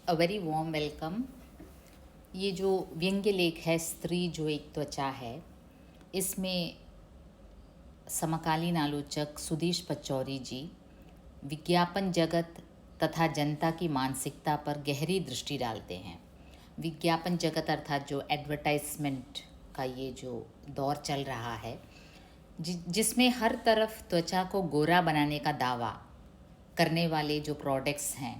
A very warm welcome. ये जो व्यंग्य लेख है स्त्री जो एक त्वचा है, इसमें समकालीन आलोचक सुदेश पचौरी जी विज्ञापन जगत तथा जनता की मानसिकता पर गहरी दृष्टि डालते हैं। विज्ञापन जगत अर्थात जो एडवर्टाइजमेंट का ये जो दौर चल रहा है, जिसमें हर तरफ त्वचा को गोरा बनाने का दावा करने वाले जो प्रोडक्ट्स हैं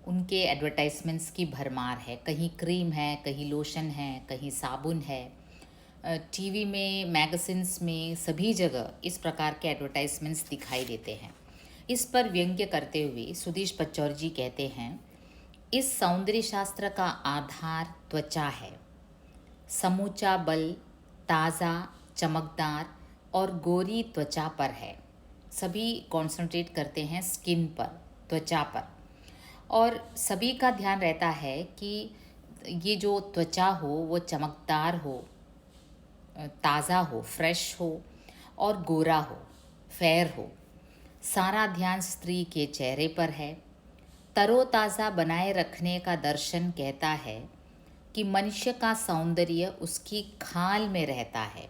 उनके एडवर्टाइजमेंट्स की भरमार है। कहीं क्रीम है, कहीं लोशन है, कहीं साबुन है। टीवी में, मैगजीन्स में, सभी जगह इस प्रकार के एडवर्टाइजमेंट्स दिखाई देते हैं। इस पर व्यंग्य करते हुए सुदेश पचौरी जी कहते हैं, इस सौंदर्य शास्त्र का आधार त्वचा है। समूचा बल ताज़ा, चमकदार और गोरी त्वचा पर है। सभी कॉन्सेंट्रेट करते हैं स्किन पर, त्वचा पर, और सभी का ध्यान रहता है कि ये जो त्वचा हो वो चमकदार हो, ताज़ा हो, फ्रेश हो और गोरा हो, फेयर हो। सारा ध्यान स्त्री के चेहरे पर है। तरोताज़ा बनाए रखने का दर्शन कहता है कि मनुष्य का सौंदर्य उसकी खाल में रहता है।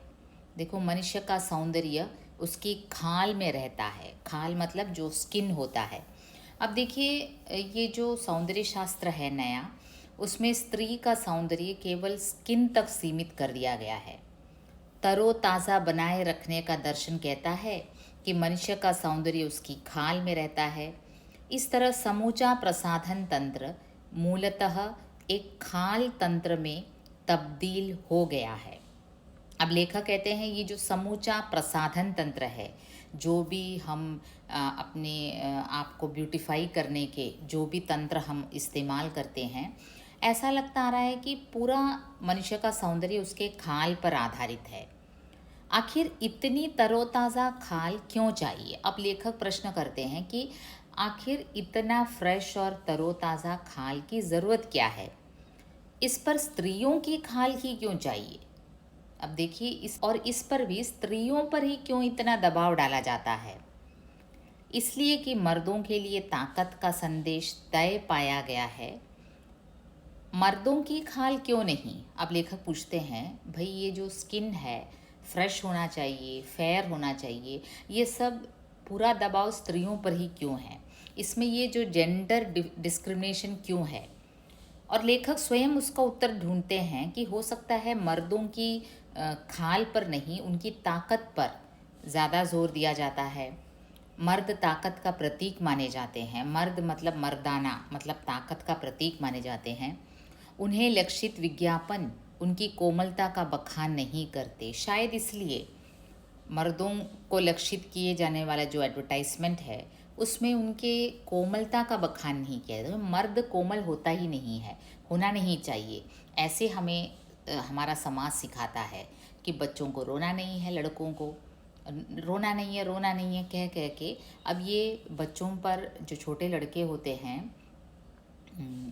देखो, मनुष्य का सौंदर्य उसकी खाल में रहता है। खाल मतलब जो स्किन होता है। अब देखिए, ये जो सौंदर्य शास्त्र है नया, उसमें स्त्री का सौंदर्य केवल स्किन तक सीमित कर दिया गया है। तरोताज़ा बनाए रखने का दर्शन कहता है कि मनुष्य का सौंदर्य उसकी खाल में रहता है। इस तरह समूचा प्रसाधन तंत्र मूलतः एक खाल तंत्र में तब्दील हो गया है। अब लेखक कहते हैं ये जो समूचा प्रसाधन तंत्र है, जो भी हम अपने आप को ब्यूटीफाई करने के जो भी तंत्र हम इस्तेमाल करते हैं, ऐसा लगता आ रहा है कि पूरा मनुष्य का सौंदर्य उसके खाल पर आधारित है। आखिर इतनी तरोताज़ा खाल क्यों चाहिए? अब लेखक प्रश्न करते हैं कि आखिर इतना फ्रेश और तरोताज़ा खाल की ज़रूरत क्या है? इस पर स्त्रियों की खाल ही क्यों चाहिए? अब देखिए, इस पर भी स्त्रियों पर ही क्यों इतना दबाव डाला जाता है? इसलिए कि मर्दों के लिए ताकत का संदेश तय पाया गया है। मर्दों की खाल क्यों नहीं? अब लेखक पूछते हैं, भाई ये जो स्किन है फ्रेश होना चाहिए, फेयर होना चाहिए, ये सब पूरा दबाव स्त्रियों पर ही क्यों है? इसमें ये जो जेंडर डिस्क्रिमिनेशन क्यों है? और लेखक स्वयं उसका उत्तर ढूंढते हैं कि हो सकता है मर्दों की खाल पर नहीं, उनकी ताकत पर ज़्यादा जोर दिया जाता है। मर्द ताकत का प्रतीक माने जाते हैं। मर्द मतलब मर्दाना, मतलब ताकत का प्रतीक माने जाते हैं। उन्हें लक्षित विज्ञापन उनकी कोमलता का बखान नहीं करते। शायद इसलिए मर्दों को लक्षित किए जाने वाला जो एडवर्टाइजमेंट है, उसमें उनके कोमलता का बखान नहीं किया जाता। मर्द कोमल होता ही नहीं है, होना नहीं चाहिए। ऐसे हमें हमारा समाज सिखाता है कि बच्चों को रोना नहीं है, लड़कों को रोना नहीं है, रोना नहीं है कह कह के अब ये बच्चों पर, जो छोटे लड़के होते हैं,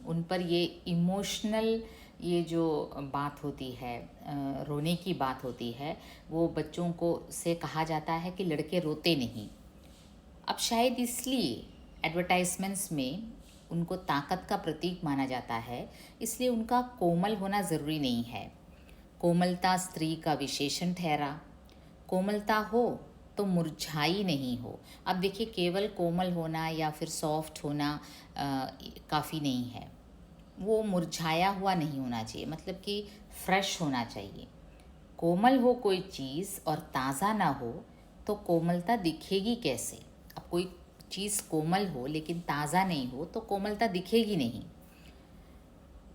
उन पर ये इमोशनल ये जो बात होती है, रोने की बात होती है, वो बच्चों को से कहा जाता है कि लड़के रोते नहीं। अब शायद इसलिए एडवर्टाइजमेंट्स में उनको ताकत का प्रतीक माना जाता है, इसलिए उनका कोमल होना ज़रूरी नहीं है। कोमलता स्त्री का विशेषण ठहरा। कोमलता हो तो मुरझाई नहीं हो। अब देखिए, केवल कोमल होना या फिर सॉफ्ट होना काफ़ी नहीं है। वो मुरझाया हुआ नहीं होना चाहिए, मतलब कि फ्रेश होना चाहिए। कोमल हो कोई चीज़ और ताज़ा ना हो तो कोमलता दिखेगी कैसे? अब कोई चीज़ कोमल हो लेकिन ताज़ा नहीं हो तो कोमलता दिखेगी नहीं।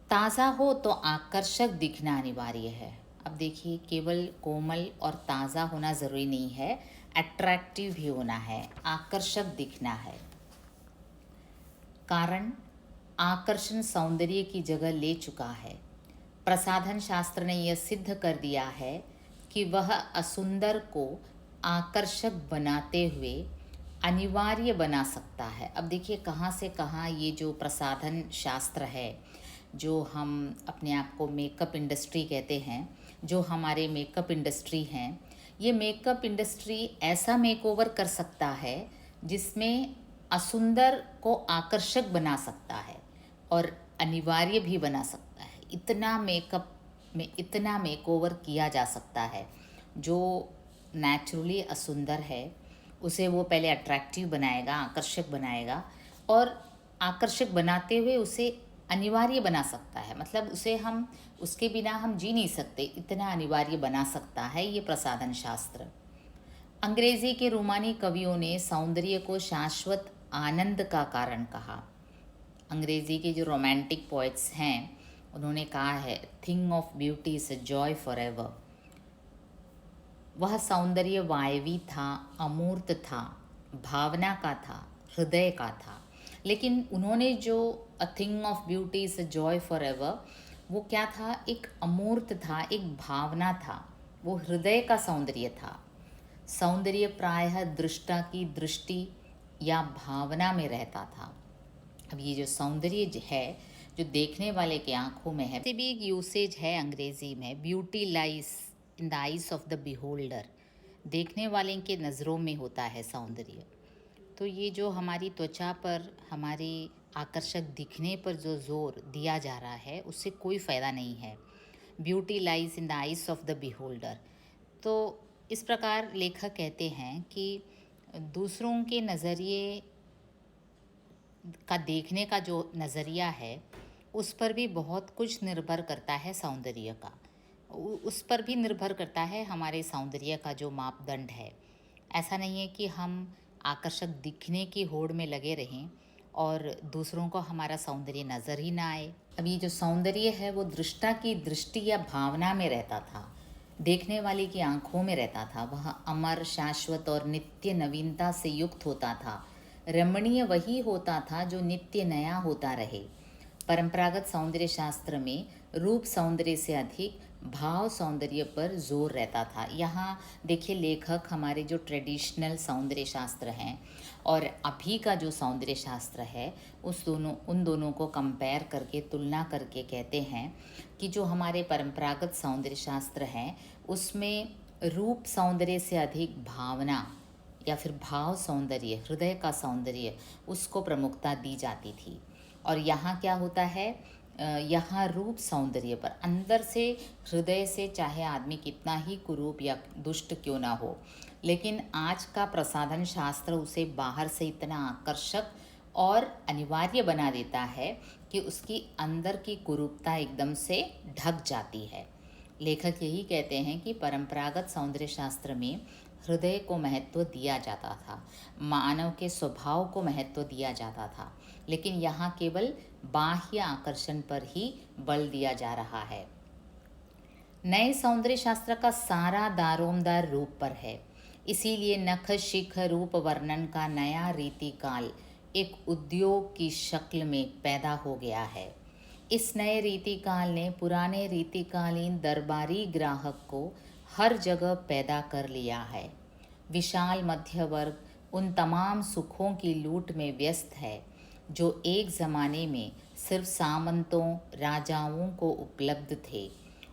ताज़ा हो तो आकर्षक दिखना अनिवार्य है। अब देखिए, केवल कोमल और ताज़ा होना ज़रूरी नहीं है, अट्रैक्टिव भी होना है, आकर्षक दिखना है। कारण आकर्षण सौंदर्य की जगह ले चुका है। प्रसाधन शास्त्र ने यह सिद्ध कर दिया है कि वह असुंदर को आकर्षक बनाते हुए अनिवार्य बना सकता है। अब देखिए, कहाँ से कहाँ ये जो प्रसाधन शास्त्र है, जो हम अपने आप को मेकअप इंडस्ट्री कहते हैं, जो हमारे मेकअप इंडस्ट्री हैं, ये मेकअप इंडस्ट्री ऐसा मेकओवर कर सकता है जिसमें असुंदर को आकर्षक बना सकता है और अनिवार्य भी बना सकता है। इतना मेकअप में इतना मेकओवर किया जा सकता है। जो नेचुरली असुंदर है उसे वो पहले अट्रैक्टिव बनाएगा, आकर्षक बनाएगा, और आकर्षक बनाते हुए उसे अनिवार्य बना सकता है। मतलब उसे हम उसके बिना हम जी नहीं सकते, इतना अनिवार्य बना सकता है ये प्रसाधन शास्त्र। अंग्रेजी के रूमानी कवियों ने सौंदर्य को शाश्वत आनंद का कारण कहा। अंग्रेजी के जो रोमांटिक पोइट्स हैं उन्होंने कहा है, thing of beauty is a joy for ever. वह सौंदर्य वायवी था, अमूर्त था, भावना का था, हृदय का था। लेकिन उन्होंने जो a thing of beauty is a joy for ever, वो क्या था? एक अमूर्त था, एक भावना था, वो हृदय का सौंदर्य था। सौंदर्य प्रायः दृष्टा की दृष्टि या भावना में रहता था। अब ये जो सौंदर्य है जो देखने वाले की आंखों में है, भी एक यूसेज है अंग्रेजी में, beauty lies in the eyes of the beholder. देखने वाले के नज़रों में होता है सौंदर्य। तो ये जो हमारी त्वचा पर हमारे आकर्षक दिखने पर जो जोर दिया जा रहा है उससे कोई फ़ायदा नहीं है। Beauty lies in the eyes of the beholder. तो इस प्रकार लेखक कहते हैं कि दूसरों के नज़रिए का देखने का जो नज़रिया है उस पर भी बहुत कुछ निर्भर करता है सौंदर्य का। उस पर भी निर्भर करता है हमारे सौंदर्य का जो मापदंड है। ऐसा नहीं है कि हम आकर्षक दिखने की होड़ में लगे रहें और दूसरों को हमारा सौंदर्य नज़र ही ना आए। अब ये जो सौंदर्य है वो दृष्टा की दृष्टि या भावना में रहता था, देखने वाले की आंखों में रहता था। वह अमर, शाश्वत और नित्य नवीनता से युक्त होता था। रमणीय वही होता था जो नित्य नया होता रहे। परंपरागत सौंदर्य शास्त्र में रूप सौंदर्य से अधिक भाव सौंदर्य पर जोर रहता था। यहाँ देखिए लेखक हमारे जो ट्रेडिशनल सौंदर्य शास्त्र हैं और अभी का जो सौंदर्य शास्त्र है उन दोनों को कंपेयर करके, तुलना करके कहते हैं कि जो हमारे परंपरागत सौंदर्य शास्त्र हैं उसमें रूप सौंदर्य से अधिक भावना या फिर भाव सौंदर्य, हृदय का सौंदर्य, उसको प्रमुखता दी जाती थी। और यहाँ क्या होता है, यहाँ रूप सौंदर्य पर अंदर से, हृदय से, चाहे आदमी कितना ही कुरूप या दुष्ट क्यों ना हो, लेकिन आज का प्रसाधन शास्त्र उसे बाहर से इतना आकर्षक और अनिवार्य बना देता है कि उसकी अंदर की कुरूपता एकदम से ढक जाती है। लेखक यही कहते हैं कि परंपरागत सौंदर्य शास्त्र में हृदय को महत्व दिया जाता था, मानव के स्वभाव को महत्व दिया जाता था, लेकिन यहाँ केवल बाह्य आकर्षण पर ही बल दिया जा रहा है। नए सौंदर्य शास्त्र का सारा दारोमदार रूप पर है। इसीलिए नख, शिख, रूप वर्णन का नया रीतिकाल एक उद्योग की शक्ल में पैदा हो गया है। इस नए रीतिकाल ने पुराने रीतिकालीन दरबारी ग्राहक को हर जगह पैदा कर लिया है। विशाल मध्य वर्ग उन तमाम सुखों की लूट में व्यस्त है जो एक ज़माने में सिर्फ सामंतों, राजाओं को उपलब्ध थे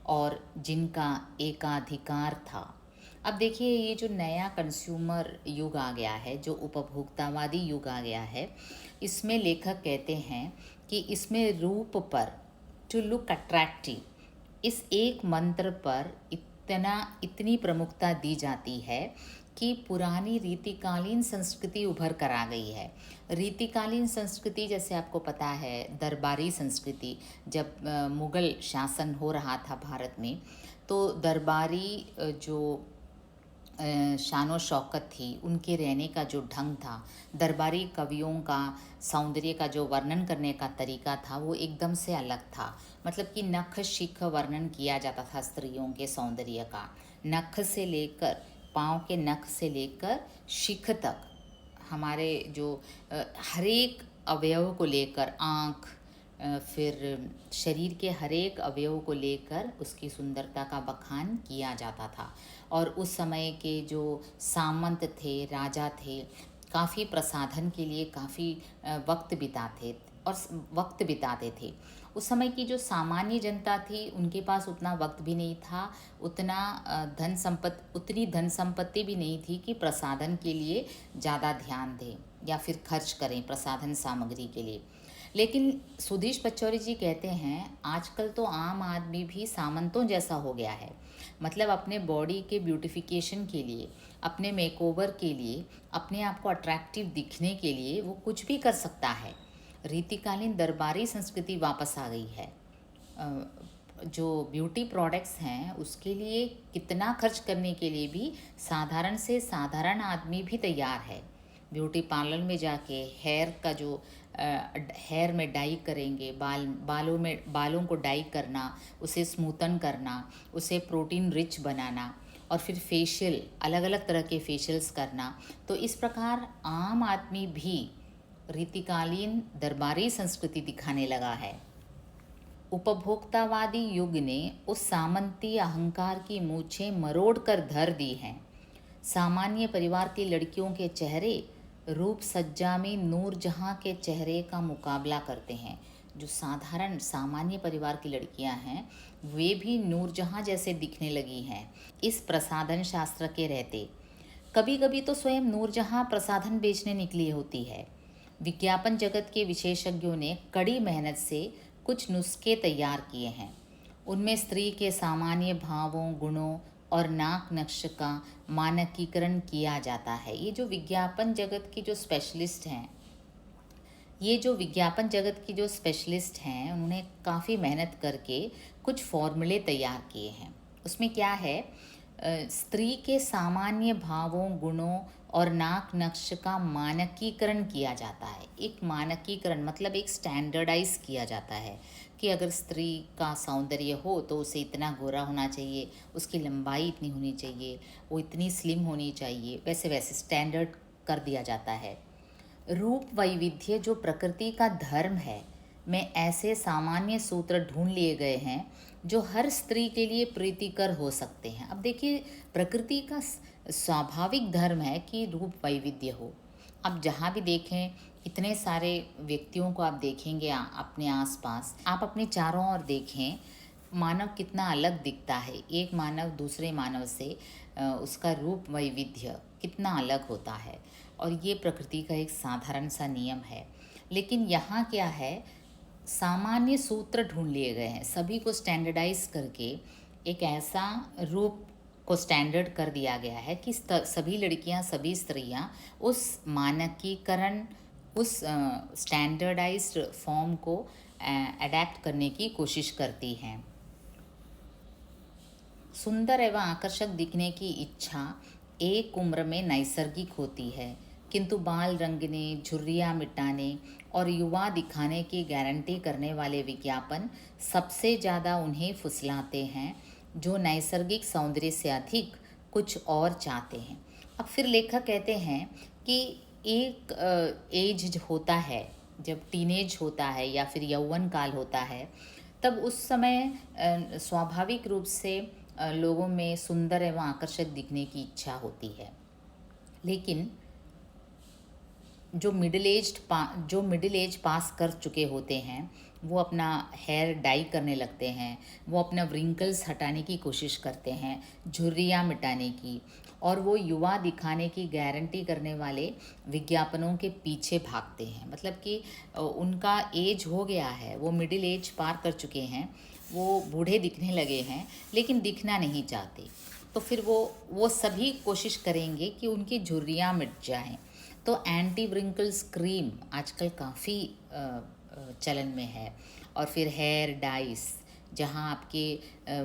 और जिनका एकाधिकार था। अब देखिए ये जो नया कंज्यूमर युग आ गया है, जो उपभोक्तावादी युग आ गया है, इसमें लेखक कहते हैं कि इसमें रूप पर, टू लुक अट्रैक्टिव, इस एक मंत्र पर इतनी प्रमुखता दी जाती है कि पुरानी रीतिकालीन संस्कृति उभर कर आ गई है। रीतिकालीन संस्कृति जैसे आपको पता है, दरबारी संस्कृति, जब मुग़ल शासन हो रहा था भारत में, तो दरबारी जो शान व शौकत थी, उनके रहने का जो ढंग था, दरबारी कवियों का सौंदर्य का जो वर्णन करने का तरीका था वो एकदम से अलग था। मतलब कि नख, शिख वर्णन किया जाता था स्त्रियों के सौंदर्य का। नख से लेकर, पाँव के नख से लेकर शिख तक, हमारे जो हर एक अवयव को लेकर, आँख, फिर शरीर के हर एक अवयव को लेकर उसकी सुंदरता का बखान किया जाता था। और उस समय के जो सामंत थे, राजा थे, काफ़ी प्रसाधन के लिए काफ़ी वक्त बिताते थे। उस समय की जो सामान्य जनता थी उनके पास उतना वक्त भी नहीं था, उतनी धन संपत्ति भी नहीं थी कि प्रसाधन के लिए ज़्यादा ध्यान दें या फिर खर्च करें प्रसाधन सामग्री के लिए। लेकिन सुधीश पचौरी जी कहते हैं आजकल तो आम आदमी भी सामंतों जैसा हो गया है। मतलब अपने बॉडी के ब्यूटिफिकेशन के लिए, अपने मेकओवर के लिए, अपने आप को अट्रैक्टिव दिखने के लिए वो कुछ भी कर सकता है। रीतिकालीन दरबारी संस्कृति वापस आ गई है। जो ब्यूटी प्रोडक्ट्स हैं उसके लिए कितना खर्च करने के लिए भी साधारण से साधारण आदमी भी तैयार है। ब्यूटी पार्लर में जाके हेयर का जो हेयर में डाई करेंगे, बालों को डाई करना, उसे स्मूथन करना, उसे प्रोटीन रिच बनाना और फिर फेशियल, अलग अलग तरह के फेशियल्स करना। तो इस प्रकार आम आदमी भी रीतिकालीन दरबारी संस्कृति दिखाने लगा है। उपभोक्तावादी युग ने उस सामंती अहंकार की मूछें मरोड़ कर धर दी हैं। सामान्य परिवार की लड़कियों के चेहरे रूप सज्जा में नूरजहां के चेहरे का मुकाबला करते हैं। जो साधारण सामान्य परिवार की लड़कियां हैं वे भी नूरजहां जैसे दिखने लगी हैं इस प्रसाधन शास्त्र के रहते। कभी कभी तो स्वयं नूरजहां प्रसाधन बेचने निकली होती है। विज्ञापन जगत के विशेषज्ञों ने कड़ी मेहनत से कुछ नुस्खे तैयार किए हैं। उनमें स्त्री के सामान्य भावों, गुणों और नाक नक्श का मानकीकरण किया जाता है। ये जो विज्ञापन जगत की जो स्पेशलिस्ट हैं, उन्होंने काफ़ी मेहनत करके कुछ फॉर्मूले तैयार किए हैं। उसमें क्या है, स्त्री के सामान्य भावों, गुणों और नाक नक्श का मानकीकरण किया जाता है। एक मानकीकरण मतलब एक स्टैंडर्डाइज किया जाता है कि अगर स्त्री का सौंदर्य हो तो उसे इतना गोरा होना चाहिए, उसकी लंबाई इतनी होनी चाहिए, वो इतनी स्लिम होनी चाहिए, वैसे वैसे स्टैंडर्ड कर दिया जाता है। रूप वैविध्य जो प्रकृति का धर्म है में ऐसे सामान्य सूत्र ढूंढ लिए गए हैं जो हर स्त्री के लिए प्रीतिकर हो सकते हैं। अब देखिए, प्रकृति का स्वाभाविक धर्म है कि रूप वैविध्य हो। अब जहाँ भी देखें इतने सारे व्यक्तियों को आप देखेंगे अपने आसपास, आप अपने चारों ओर देखें, मानव कितना अलग दिखता है। एक मानव दूसरे मानव से उसका रूप वैविध्य कितना अलग होता है और ये प्रकृति का एक साधारण सा नियम है। लेकिन यहाँ क्या है, सामान्य सूत्र ढूंढ लिए गए हैं। सभी को स्टैंडर्डाइज करके एक ऐसा रूप को स्टैंडर्ड कर दिया गया है कि सभी लड़कियां, सभी स्त्रियां उस मानकीकरण, उस स्टैंडर्डाइज्ड फॉर्म को अडैप्ट करने की कोशिश करती हैं। सुंदर एवं आकर्षक दिखने की इच्छा एक उम्र में नैसर्गिक होती है, किंतु बाल रंगने, झुर्रियाँ मिटाने और युवा दिखाने की गारंटी करने वाले विज्ञापन सबसे ज़्यादा उन्हें फुसलाते हैं जो नैसर्गिक सौंदर्य से अधिक कुछ और चाहते हैं। अब फिर लेखक कहते हैं कि एक एज होता है, जब टीनेज होता है या फिर यौवन काल होता है, तब उस समय स्वाभाविक रूप से लोगों में सुंदर एवं आकर्षक दिखने की इच्छा होती है। लेकिन जो मिडिल एज पास कर चुके होते हैं वो अपना हेयर डाई करने लगते हैं, वो अपना व्रिंकल्स हटाने की कोशिश करते हैं, झुर्रियाँ मिटाने की, और वो युवा दिखाने की गारंटी करने वाले विज्ञापनों के पीछे भागते हैं। मतलब कि उनका एज हो गया है, वो मिडिल एज पार कर चुके हैं, वो बूढ़े दिखने लगे हैं लेकिन दिखना नहीं चाहते। तो फिर वो सभी कोशिश करेंगे कि उनकी झुर्रियाँ मिट जाएं। तो एंटी व्रिंकल्स क्रीम आजकल काफ़ी चलन में है। और फिर हेयर डाइस, जहाँ आपके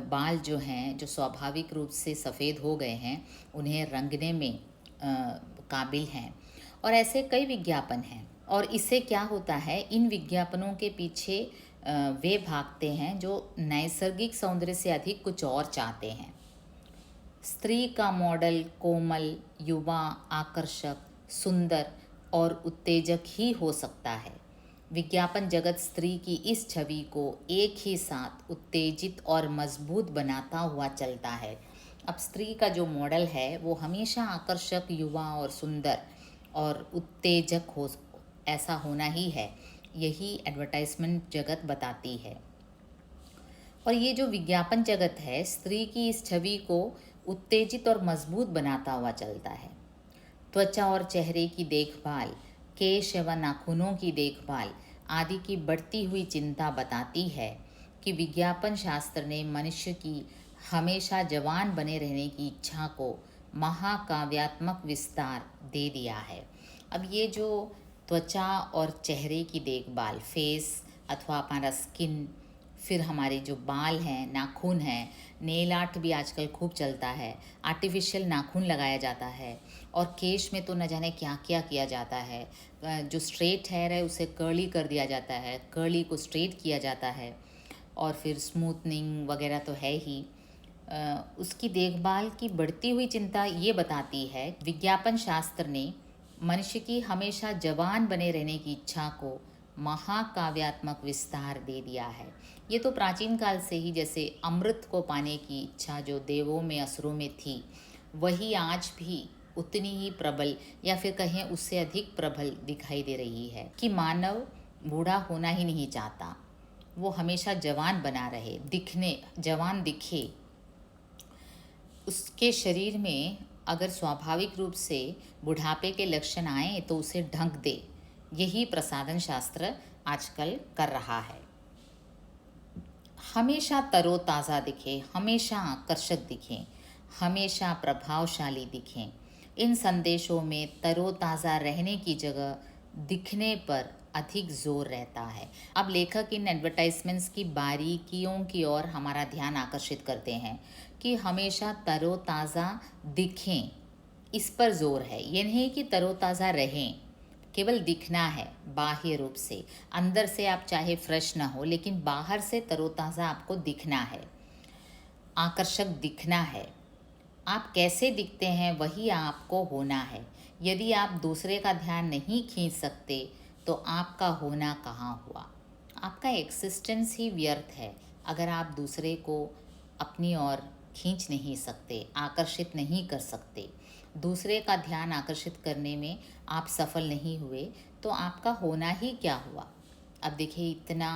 बाल जो हैं, जो स्वाभाविक रूप से सफ़ेद हो गए हैं, उन्हें रंगने में काबिल हैं। और ऐसे कई विज्ञापन हैं। और इससे क्या होता है, इन विज्ञापनों के पीछे वे भागते हैं जो नैसर्गिक सौंदर्य से अधिक कुछ और चाहते हैं। स्त्री का मॉडल कोमल, युवा, आकर्षक, सुंदर और उत्तेजक ही हो सकता है। विज्ञापन जगत स्त्री की इस छवि को एक ही साथ उत्तेजित और मजबूत बनाता हुआ चलता है। अब स्त्री का जो मॉडल है वो हमेशा आकर्षक, युवा और सुंदर और उत्तेजक हो, ऐसा होना ही है। यही एडवर्टाइजमेंट जगत बताती है। और ये जो विज्ञापन जगत है स्त्री की इस छवि को उत्तेजित और मजबूत बनाता हुआ चलता है। त्वचा और चेहरे की देखभाल, केश एवं नाखूनों की देखभाल, आदि की बढ़ती हुई चिंता बताती है कि विज्ञापन शास्त्र ने मनुष्य की हमेशा जवान बने रहने की इच्छा को महाकाव्यात्मक विस्तार दे दिया है। अब ये जो त्वचा और चेहरे की देखभाल, फेस अथवा हमारा स्किन, फिर हमारे जो बाल हैं, नाखून हैं, नेल आर्ट भी आजकल खूब चलता है, आर्टिफिशियल नाखून लगाया जाता है और केश में तो न जाने क्या क्या किया जाता है। जो स्ट्रेट हेयर है उसे कर्ली कर दिया जाता है, कर्ली को स्ट्रेट किया जाता है और फिर स्मूथनिंग वगैरह तो है ही। उसकी देखभाल की बढ़ती हुई चिंता ये बताती है विज्ञापन शास्त्र ने मनुष्य की हमेशा जवान बने रहने की इच्छा को महाकाव्यात्मक विस्तार दे दिया है। ये तो प्राचीन काल से ही जैसे अमृत को पाने की इच्छा जो देवों में असुरों में थी, वही आज भी उतनी ही प्रबल या फिर कहें उससे अधिक प्रबल दिखाई दे रही है कि मानव बूढ़ा होना ही नहीं चाहता, वो हमेशा जवान बना रहे, दिखने जवान दिखे। उसके शरीर में अगर स्वाभाविक रूप से बुढ़ापे के लक्षण आए तो उसे ढक दे, यही प्रसाधन शास्त्र आजकल कर रहा है। हमेशा तरोताज़ा दिखे, हमेशा आकर्षक दिखें, हमेशा प्रभावशाली दिखें। इन संदेशों में तरोताज़ा रहने की जगह दिखने पर अधिक जोर रहता है। अब लेखक इन एडवर्टाइजमेंट्स की बारीकियों की ओर हमारा ध्यान आकर्षित करते हैं कि हमेशा तरोताज़ा दिखें, इस पर जोर है। ये नहीं कि तरोताज़ा रहें, केवल दिखना है बाह्य रूप से। अंदर से आप चाहे फ्रेश ना हो, लेकिन बाहर से तरोताज़ा आपको दिखना है, आकर्षक दिखना है। आप कैसे दिखते हैं वही आपको होना है। यदि आप दूसरे का ध्यान नहीं खींच सकते तो आपका होना कहाँ हुआ। आपका एक्सिस्टेंस ही व्यर्थ है अगर आप दूसरे को अपनी ओर खींच नहीं सकते, आकर्षित नहीं कर सकते। दूसरे का ध्यान आकर्षित करने में आप सफल नहीं हुए तो आपका होना ही क्या हुआ। अब देखिए इतना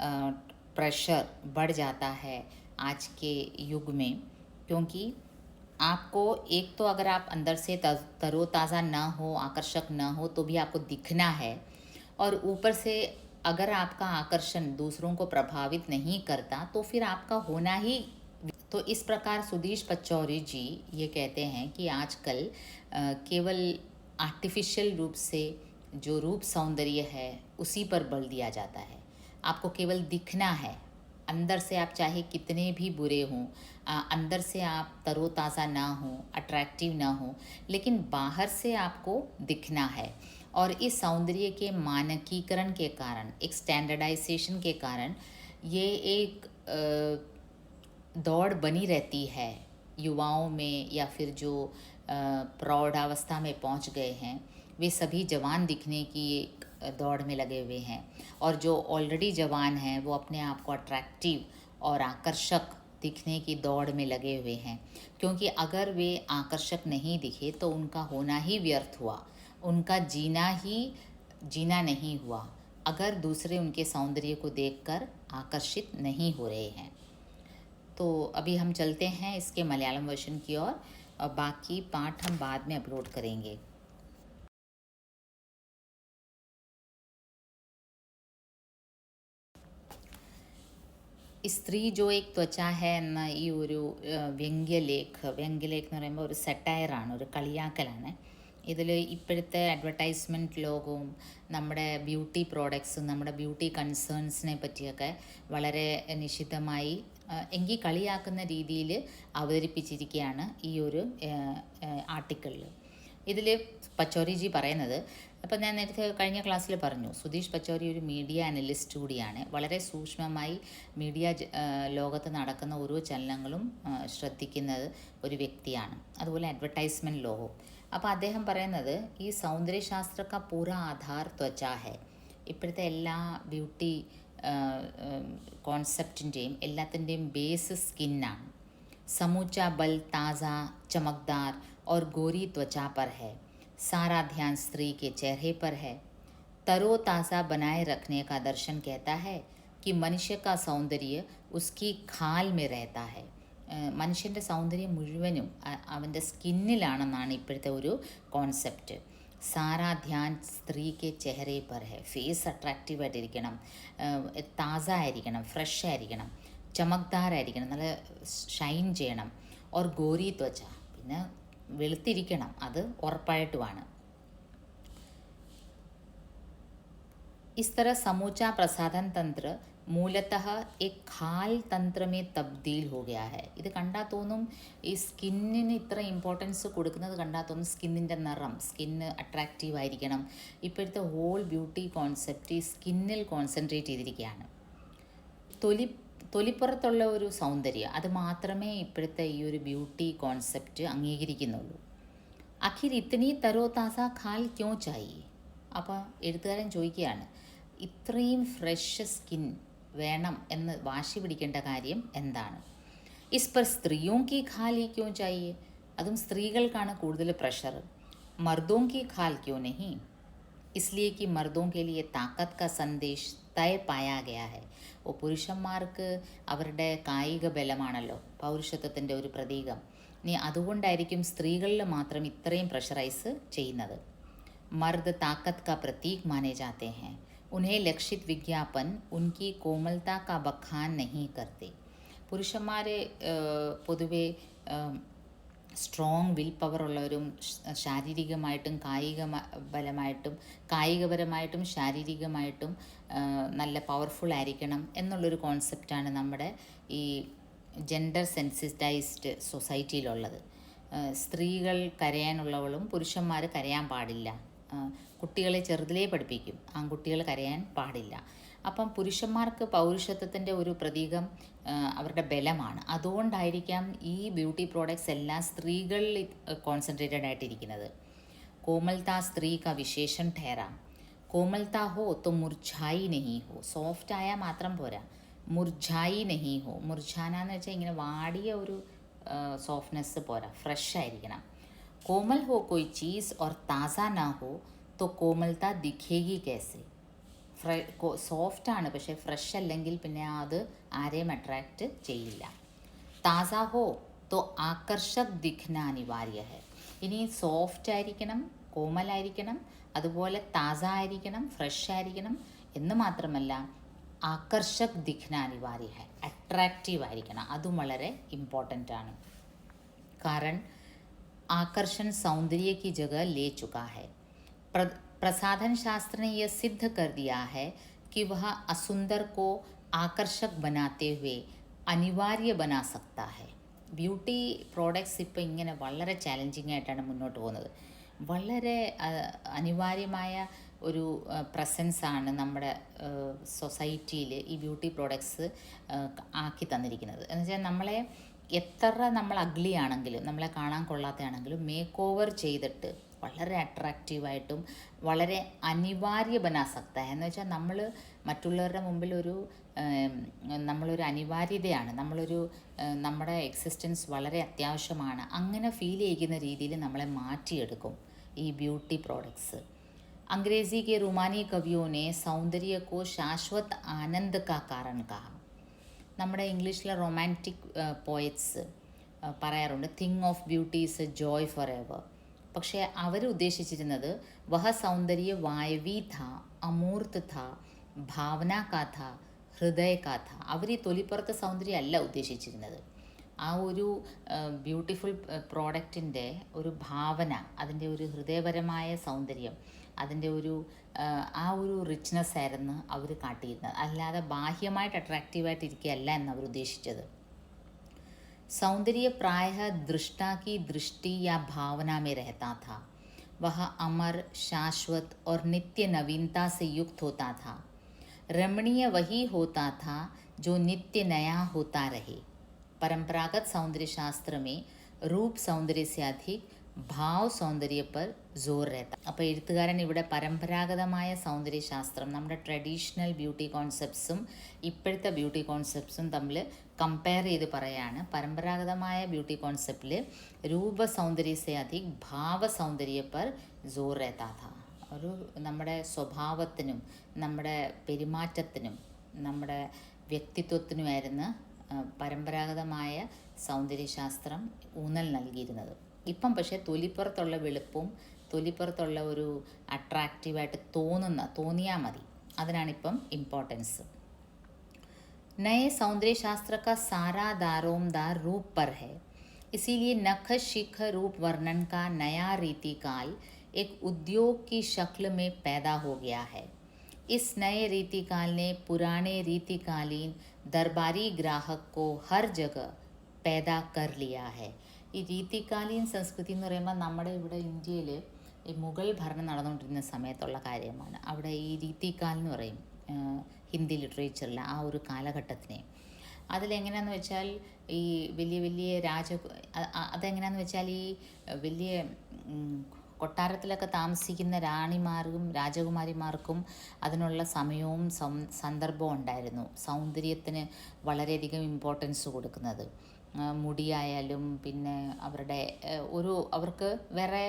प्रेशर बढ़ जाता है आज के युग में, क्योंकि आपको एक तो अगर आप अंदर से तरोताज़ा ना हो, आकर्षक ना हो, तो भी आपको दिखना है, और ऊपर से अगर आपका आकर्षण दूसरों को प्रभावित नहीं करता तो फिर आपका होना ही। तो इस प्रकार सुधीश पचौरी जी ये कहते हैं कि आजकल केवल आर्टिफिशियल रूप से जो रूप सौंदर्य है उसी पर बल दिया जाता है। आपको केवल दिखना है, अंदर से आप चाहे कितने भी बुरे हों, अंदर से आप तरोताज़ा ना हो, अट्रैक्टिव ना हो, लेकिन बाहर से आपको दिखना है। और इस सौंदर्य के मानकीकरण के कारण, एक स्टैंडर्डाइजेशन के कारण ये एक दौड़ बनी रहती है युवाओं में, या फिर जो प्रौढ़ावस्था में पहुंच गए हैं वे सभी जवान दिखने की एक दौड़ में लगे हुए हैं। और जो ऑलरेडी जवान हैं वो अपने आप को अट्रैक्टिव और आकर्षक दिखने की दौड़ में लगे हुए हैं, क्योंकि अगर वे आकर्षक नहीं दिखे तो उनका होना ही व्यर्थ हुआ, उनका जीना नहीं हुआ, अगर दूसरे उनके सौंदर्य को देखकर आकर्षित नहीं हो रहे हैं। तो अभी हम चलते हैं इसके मलयालम वर्जन की ओर, और बाकी पार्ट हम बाद में अपलोड करेंगे। സ്ത്രീ जो एक त्वचा है എന്ന ഈ ഒരു വ്യംഗ്യലേഖ് എന്ന് പറയുമ്പോൾ ഒരു സെറ്റയറാണ്, ഒരു കളിയാക്കലാണ്. ഇതിൽ ഇപ്പോഴത്തെ അഡ്വർടൈസ്മെൻറ്റ് ലോകവും നമ്മുടെ ബ്യൂട്ടി പ്രോഡക്ട്സും നമ്മുടെ ബ്യൂട്ടി കൺസേൺസിനെ പറ്റിയൊക്കെ വളരെ നിശിതമായി എങ്കിൽ കളിയാക്കുന്ന രീതിയിൽ അവതരിപ്പിച്ചിരിക്കുകയാണ് ഈ ഒരു ആർട്ടിക്കിളിൽ. ഇതിൽ പച്ചോരി ജി പറയുന്നത്, അപ്പം ഞാൻ നേരത്തെ കഴിഞ്ഞ ക്ലാസ്സിൽ പറഞ്ഞു, സുധീഷ് പച്ചോരി ഒരു മീഡിയ അനലിസ്റ്റ് കൂടിയാണ്. വളരെ സൂക്ഷ്മമായി മീഡിയ ലോകത്ത് നടക്കുന്ന ഓരോ ചലനങ്ങളും ശ്രദ്ധിക്കുന്നത് ഒരു വ്യക്തിയാണ്. അതുപോലെ അഡ്വർടൈസ്മെൻറ്റ് ലോകവും. അപ്പോൾ അദ്ദേഹം പറയുന്നത് ഈ സൗന്ദര്യശാസ്ത്ര കാ പൂര ആധാർ ത്വച്ച ഹെ. ഇപ്പോഴത്തെ എല്ലാ ബ്യൂട്ടി കോൺസെപ്റ്റിൻ്റെയും എല്ലാത്തിൻ്റെയും ബേസ് സ്കിന്നാണ്. समूचा बल ताज़ा, चमकदार और गोरी त्वचा पर है. सारा ध्यान स्त्री के चेहरे पर है. तरोताज़ा बनाए रखने का दर्शन कहता है कि मनुष्य का सौंदर्य उसकी खाल में रहता है. മനുഷ്യൻ്റെ സൗന്ദര്യം മുഴുവനും അവൻ്റെ സ്കിന്നിലാണെന്നാണ് ഇപ്പോഴത്തെ ഒരു കോൺസെപ്റ്റ്. സാരാ ധ്യാൻ സ്ത്രീ കെ ചെഹറെ പർ ഹെ. ഫേസ് അട്രാക്റ്റീവ് ആയിട്ടിരിക്കണം, താസ ആയിരിക്കണം, ഫ്രഷ് ആയിരിക്കണം, ചമക്ദാർ ആയിരിക്കണം, നല്ല ഷൈൻ ചെയ്യണം. ഓർ ഗോരി ത്വച്ച, പിന്നെ വെളുത്തിരിക്കണം, അത് ഉറപ്പായിട്ടുമാണ്. इस तरह समूचा प्रसाधन तंत्र മൂലतः एक ഖാൽ തന്ത്ര में तब्दील हो गया है. ഇത് കണ്ടാൽ തോന്നും ഈ സ്കിന്നിന് ഇത്ര ഇമ്പോർട്ടൻസ് കൊടുക്കുന്നത് കണ്ടാൽ തോന്നും. സ്കിന്നിൻ്റെ നിറം, സ്കിന്ന് അട്രാക്റ്റീവ് ആയിരിക്കണം. ഇപ്പോഴത്തെ ഹോൾ ബ്യൂട്ടി കോൺസെപ്റ്റ് ഈ സ്കിന്നിൽ കോൺസെൻട്രേറ്റ് ചെയ്തിരിക്കുകയാണ്. തൊലിപ്പുറത്തുള്ള ഒരു സൗന്ദര്യം അത് മാത്രമേ ഇപ്പോഴത്തെ ഈ ഒരു ബ്യൂട്ടി കോൺസെപ്റ്റ് അംഗീകരിക്കുന്നുള്ളൂ. ആഖിർ ഇത്തനി തരോ താസ ഖാൽ ക്യോ ചായി. അപ്പോൾ എഴുത്തുകാരൻ ചോദിക്കുകയാണ്, ഇത്രയും ഫ്രഷ് സ്കിൻ വേണം എന്ന് വാശി പിടിക്കേണ്ട കാര്യം എന്താണ്? ഇസ് പർ സ്ത്രീയോ കി ഖാൽ ഹി ക്യോ ചാഹിയെ. അതും സ്ത്രീകൾക്കാണ് കൂടുതൽ പ്രഷർ. മർദോ കി ഖാൽ ക്യോ നഹി. इसलिए कि मर्दों के लिए ताकत का संदेश തയ പായാ ഗയാ ഹെ. പുരുഷന്മാർക്ക് അവരുടെ കായിക ബലമാണല്ലോ പൗരുഷത്വത്തിൻ്റെ ഒരു പ്രതീകം. ഇനി അതുകൊണ്ടായിരിക്കും സ്ത്രീകളിൽ മാത്രം ഇത്രയും പ്രഷറൈസ് ചെയ്യുന്നത്. മർദ് താക്കത്ത് കാ പ്രതീക് മാനെ ജാത്തെ ഹെ. उन्हें लक्षित विज्ञापन उनकी कोमलता का बखान नहीं करते. പുരുഷന്മാർ പൊതുവെ സ്ട്രോങ് വിൽ പവർ ഉള്ളവരും ശാരീരികമായിട്ടും കായികപരമായിട്ടും ശാരീരികമായിട്ടും നല്ല പവർഫുൾ ആയിരിക്കണം എന്നുള്ളൊരു കോൺസെപ്റ്റാണ് നമ്മുടെ ഈ ജെൻഡർ സെൻസിറ്റൈസ്ഡ് സൊസൈറ്റിയിലുള്ളത്. സ്ത്രീകൾ കരയാനുള്ളവളും പുരുഷന്മാർ കരയാൻ പാടില്ല. കുട്ടികളെ ചെറുതിലേ പഠിപ്പിക്കും, ആൺകുട്ടികൾ കരയാൻ പാടില്ല. അപ്പം പുരുഷന്മാർക്ക് പൗരുഷത്വത്തിൻ്റെ ഒരു പ്രതീകം അവരുടെ ബലമാണ്. അതുകൊണ്ടായിരിക്കാം ഈ ബ്യൂട്ടി പ്രോഡക്ട്സ് എല്ലാം സ്ത്രീകളിൽ കോൺസെൻട്രേറ്റഡ് ആയിട്ടിരിക്കുന്നത്. കോമൽത്ത സ്ത്രീ കാ വിശേഷൻ ठहरा. കോമൽത്ത ഹോ തോ മുർझाई नहीं हो. സോഫ്റ്റ് ആയാൽ മാത്രം പോരാ, മുർझाई नहीं हो. മുർझाना എന്ന് വെച്ചാൽ ഇങ്ങനെ വാടിയ ഒരു സോഫ്റ്റ്നെസ് പോരാ, ഫ്രഷ് ആയിരിക്കണം. कोमल हो कोई चीज़ और ताज़ा ना हो तो कोमलता दिखेगी कैसे. സോഫ്റ്റാണ് പക്ഷേ ഫ്രഷ് അല്ലെങ്കിൽ പിന്നെ അത് ആരെയും അട്രാക്റ്റ് ചെയ്യില്ല. താസ ഹോ തോ ആകർഷക് ദിഖ്ന അനിവാര്യ ഹെ. ഇനി സോഫ്റ്റ് ആയിരിക്കണം, കോമലായിരിക്കണം, അതുപോലെ താസ ആയിരിക്കണം, ഫ്രഷ് ആയിരിക്കണം എന്ന് മാത്രമല്ല ആകർഷക് ദിഖ്ന അനിവാര്യ ഹെ, അട്രാക്റ്റീവ് ആയിരിക്കണം. അതും വളരെ ഇമ്പോർട്ടൻ്റ് ആണ്. കാരണം आकर्षण सौंदर्य की जगह ले चुका है. प्रसाधन शास्त्र ने यह सिद्ध कर दिया है कि वह असुंदर को आकर्षक बनाते हुए अनिवार्य बना सकता है. ബ്യൂട്ടി പ്രോഡക്ട്സ് ഇപ്പോൾ ഇങ്ങനെ വളരെ ചാലഞ്ചിങ് ആയിട്ടാണ് മുന്നോട്ട് പോകുന്നത്. വളരെ അനിവാര്യമായ ഒരു പ്രസൻസാണ് നമ്മുടെ സൊസൈറ്റിയിൽ ഈ ബ്യൂട്ടി പ്രോഡക്ട്സ് ആക്കി തന്നിരിക്കുന്നത്. എന്നുവെച്ചാൽ നമ്മളെ എത്ര നമ്മൾ അഗ്ലി ആണെങ്കിലും, നമ്മളെ കാണാൻ കൊള്ളാത്തയാണെങ്കിലും മേക്ക് ഓവർ ചെയ്തിട്ട് വളരെ അട്രാക്റ്റീവായിട്ടും വളരെ അനിവാര്യ ബനാസക്ത എന്ന് വെച്ചാൽ നമ്മൾ മറ്റുള്ളവരുടെ മുമ്പിൽ നമ്മളൊരു അനിവാര്യതയാണ്, നമ്മുടെ എക്സിസ്റ്റൻസ് വളരെ അത്യാവശ്യമാണ്, അങ്ങനെ ഫീൽ ചെയ്യിക്കുന്ന രീതിയിൽ നമ്മളെ മാറ്റിയെടുക്കും ഈ ബ്യൂട്ടി പ്രോഡക്ട്സ്. अंग्रेज़ी के रूमानी कवियों ने सौंदर्य को शाश्वत आनंद का कारण कहा. നമ്മുടെ ഇംഗ്ലീഷിലെ റൊമാൻറ്റിക് പോയറ്റ്സ് പറയാറുണ്ട് thing of beauty is A Joy for ever. പക്ഷേ അവർ ഉദ്ദേശിച്ചിരുന്നത് വഹ സൗന്ദര്യ വായവീ ഥ, അമൂർത്ത് ഥ, ഭാവന കാ ഥ, ഹൃദയ കാ ഥ. അവർ ഈ തൊലിപ്പുറത്തെ സൗന്ദര്യം അല്ല ഉദ്ദേശിച്ചിരുന്നത്. ആ ഒരു ബ്യൂട്ടിഫുൾ പ്രോഡക്റ്റിൻ്റെ ഒരു ഭാവന, അതിൻ്റെ ഒരു ഹൃദയപരമായ സൗന്ദര്യം, അതിൻ്റെ ആ ഒരു റിച്ച്നെസ് ആയിരുന്നു അവർ കാട്ടിയിരുന്നത്. അല്ലാതെ ബാഹ്യമായിട്ട് അട്രാക്റ്റീവായിട്ട് ഇരിക്കുകയല്ല എന്ന് അവർ ഉദ്ദേശിച്ചത്. सौंदर्य प्रायः दृष्टा की दृष्टि या भावना में रहता था. वह अमर, शाश्वत और नित्य नवीनता से युक्त होता था. रमणीय वही होता था जो नित्य नया होता रहे. परंपरागत सौंदर्य शास्त्र में रूप सौंदर्य से अधिक ഭാവ് സൗന്ദര്യ പർ ജോർ രഹത്ത. അപ്പോൾ എഴുത്തുകാരൻ ഇവിടെ പരമ്പരാഗതമായ സൗന്ദര്യശാസ്ത്രം, നമ്മുടെ ട്രഡീഷണൽ ബ്യൂട്ടി കോൺസെപ്റ്റ്സും ഇപ്പോഴത്തെ ബ്യൂട്ടി കോൺസെപ്റ്റ്സും തമ്മിൽ കമ്പയർ ചെയ്ത് പറയാണ്. പരമ്പരാഗതമായ ബ്യൂട്ടി കോൺസെപ്റ്റിൽ രൂപ സൗന്ദര്യസെ അധിക് ഭാവ സൗന്ദര്യ പർ ജോർ രഹത്ത ഥ. ഒരു നമ്മുടെ സ്വഭാവത്തിനും നമ്മുടെ പെരുമാറ്റത്തിനും നമ്മുടെ വ്യക്തിത്വത്തിനുമായിരുന്നു പരമ്പരാഗതമായ സൗന്ദര്യശാസ്ത്രം ഊന്നൽ നൽകിയിരുന്നത്. ഇപ്പം പക്ഷേ തൊലിപ്പുറത്തുള്ള വെളുപ്പും തൊലിപ്പുറത്തുള്ള ഒരു അട്രാക്റ്റീവായിട്ട് തോന്നിയാൽ മതി. അതിനാണിപ്പം ഇമ്പോർട്ടൻസ്. नए सौंदर्य शास्त्र का सारा दारोमदार रूप पर है, इसीलिए नख शिख रूप वर्णन का नया रीतिकाल एक उद्योग की शक्ल में पैदा हो गया है. इस नए रीतिकाल ने पुराने रीतिकालीन दरबारी ग्राहक को हर जगह पैदा कर लिया है. ഈ രീതികാലീൻ സംസ്കൃതി എന്ന് പറയുമ്പോൾ നമ്മുടെ ഇവിടെ ഇന്ത്യയിൽ ഈ മുഗൾ ഭരണം നടന്നുകൊണ്ടിരുന്ന സമയത്തുള്ള കാര്യമാണ്. അവിടെ ഈ രീതികാൽ എന്ന് പറയും ഹിന്ദി ലിറ്ററേച്ചറിൽ ആ ഒരു കാലഘട്ടത്തിനെ. അതിലെങ്ങനെയാണെന്ന് വെച്ചാൽ ഈ വലിയ വലിയ അതെങ്ങനെയാണെന്ന് വെച്ചാൽ ഈ വലിയ കൊട്ടാരത്തിലൊക്കെ താമസിക്കുന്ന റാണിമാർക്കും രാജകുമാരിമാർക്കും അതിനുള്ള സമയവും സന്ദർഭവും ഉണ്ടായിരുന്നു. സൗന്ദര്യത്തിന് വളരെയധികം ഇമ്പോർട്ടൻസ് കൊടുക്കുന്നത്, മുടിയായാലും പിന്നെ അവരുടെ അവർക്ക് വേറെ